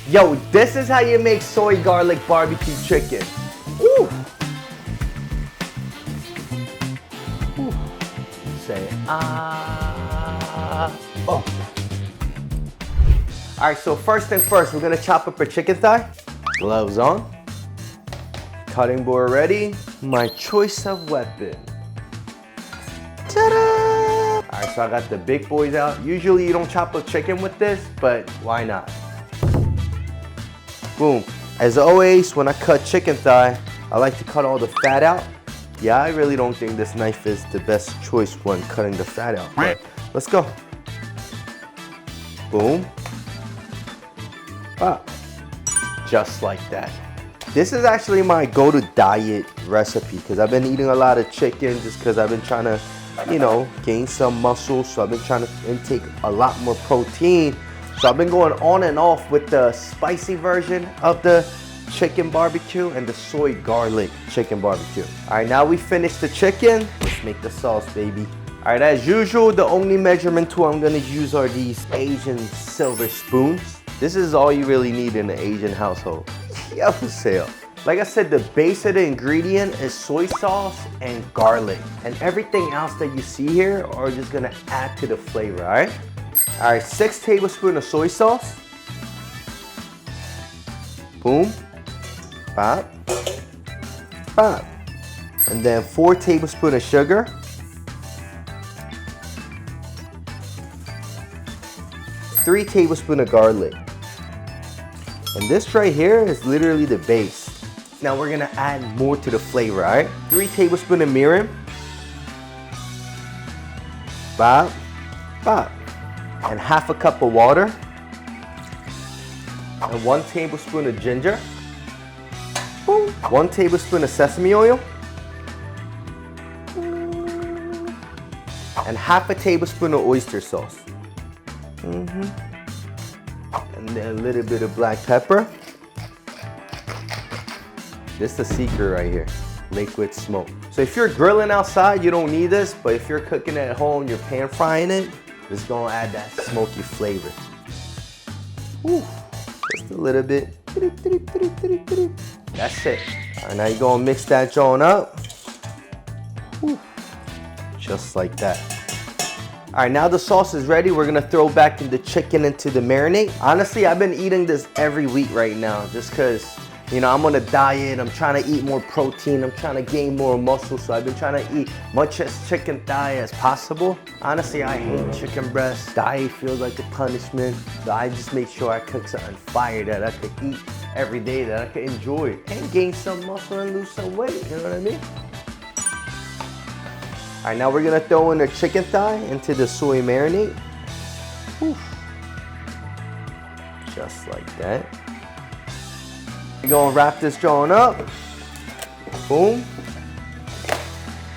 Yo, this is how you make soy garlic barbecue chicken. Ooh. Ooh. Say ah. Oh. All right, so first thing first, we're gonna chop up our chicken thigh. Gloves on. Cutting board ready. My choice of weapon. Ta-da! All right, so I got the big boys out. Usually you don't chop up chicken with this, but why not? Boom. As always, when I cut chicken thigh, I like to cut all the fat out. Yeah, I really don't think this knife is the best choice when cutting the fat out, but let's go. Boom. Ah. Just like that. This is actually my go-to diet recipe because I've been eating a lot of chicken just because I've been trying to, you know, gain some muscle. So I've been trying to intake a lot more protein. So I've been going on and off with the spicy version of the chicken barbecue and the soy garlic chicken barbecue. All right, now we finished the chicken. Let's make the sauce, baby. All right, as usual, the only measurement tool I'm gonna use are these Asian silver spoons. This is all you really need in an Asian household. Yeah, for sale. Like I said, the base of the ingredient is soy sauce and garlic. And everything else that you see here are just gonna add to the flavor, all right? All right, 6 tablespoons of soy sauce. Boom. Pop. Pop. And then 4 tablespoons of sugar. 3 tablespoons of garlic. And this right here is literally the base. Now we're gonna add more to the flavor, all right? 3 tablespoons of mirin. Bop, bop. And half a cup of water. And 1 tablespoon of ginger. Boom. 1 tablespoon of sesame oil. And half a tablespoon of oyster sauce. And then a little bit of black pepper. This is the secret right here, liquid smoke. So if you're grilling outside, you don't need this, but if you're cooking at home, you're pan frying it, it's gonna add that smoky flavor. Whew. Just a little bit. That's it. All right, now you're gonna mix that joint up. Whew. Just like that. All right, now the sauce is ready. We're gonna throw back the chicken into the marinade. Honestly, I've been eating this every week right now just cause, you know, I'm on a diet. I'm trying to eat more protein. I'm trying to gain more muscle. So I've been trying to eat much as chicken thigh as possible. Honestly, I hate chicken breast. Diet feels like a punishment. So I just make sure I cook something fire that I could eat every day, that I could enjoy and gain some muscle and lose some weight, you know what I mean? All right, now we're gonna throw in the chicken thigh into the soy marinade. Whew. Just like that. We're gonna wrap this joint up. Boom.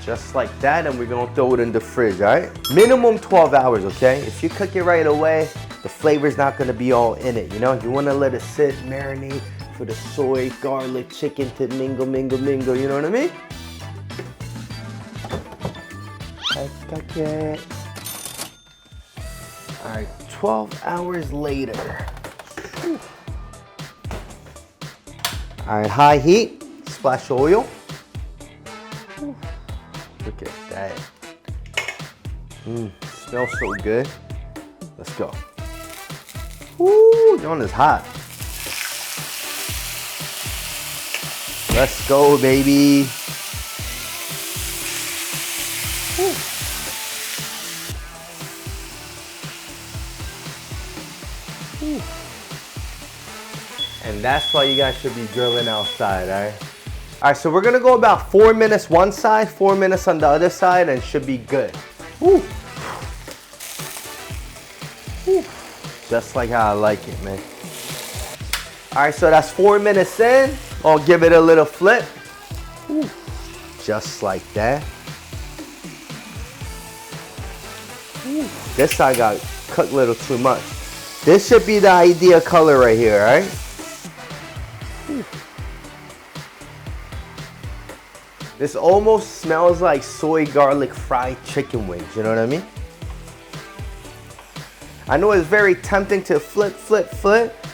Just like that, and we're gonna throw it in the fridge, all right? Minimum 12 hours, okay? If you cook it right away, the flavor's not gonna be all in it, you know? You wanna let it sit, marinate for the soy, garlic, chicken to mingle, mingle, mingle, you know what I mean? All right, 12 hours later. Whew. All right, high heat, splash of oil. Whew. Look at that. Smells so good. Let's go. Ooh, John is hot. Let's go, baby. Whew. And that's why you guys should be grilling outside, all right? All right, so we're gonna go about 4 minutes one side, 4 minutes on the other side, and should be good. Woo. Woo. Just like how I like it, man. All right, so that's 4 minutes in. I'll give it a little flip. Woo. Just like that. Woo. This side got cooked a little too much. This should be the ideal color right here, all right? This almost smells like soy garlic fried chicken wings, you know what I mean? I know it's very tempting to flip,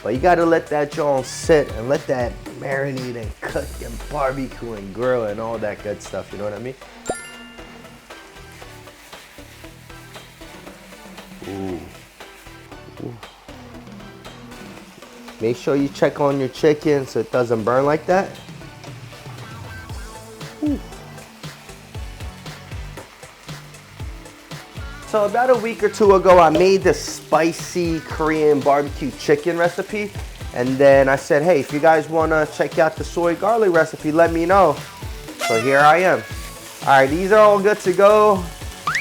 but you gotta let that joint sit and let that marinate and cook and barbecue and grill and all that good stuff, you know what I mean? Ooh. Ooh. Make sure you check on your chicken so it doesn't burn like that. Ooh. So about a week or two ago, I made this spicy Korean barbecue chicken recipe. And then I said, hey, if you guys wanna check out the soy garlic recipe, let me know. So here I am. All right, these are all good to go.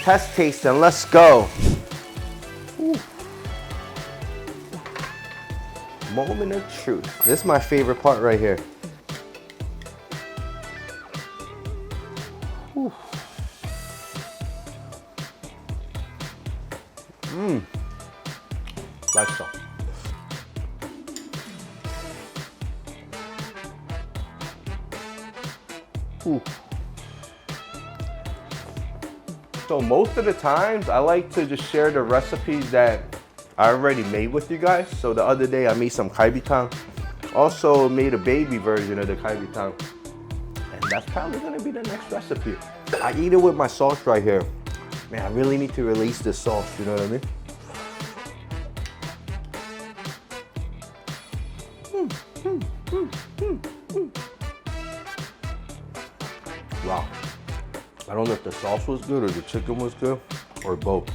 Test tasting, let's go. Ooh. Moment of truth. This is my favorite part right here. Ooh. Mmm. Nice stuff. Ooh. So most of the times I like to just share the recipes that I already made with you guys. So the other day I made some kalbitang. Also made a baby version of the kalbitang. And that's probably gonna be the next recipe. I eat it with my sauce right here. Man, I really need to release this sauce, you know what I mean? Wow. I don't know if the sauce was good or the chicken was good or both.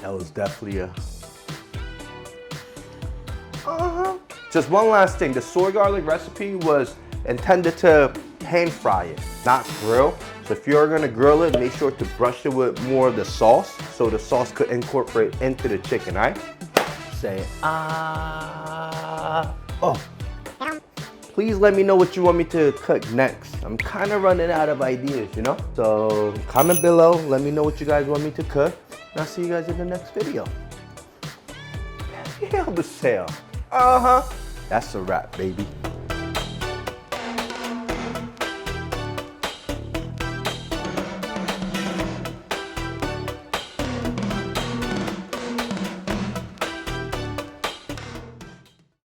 That was definitely a... Just one last thing, the soy garlic recipe was intended to pan fry it, not grill. So if you're gonna grill it, make sure to brush it with more of the sauce so the sauce could incorporate into the chicken, all right? Say, ah. Oh. Please let me know what you want me to cook next. I'm kind of running out of ideas, you know? So comment below, let me know what you guys want me to cook. And I'll see you guys in the next video. Yeah, the sale. That's a wrap, baby.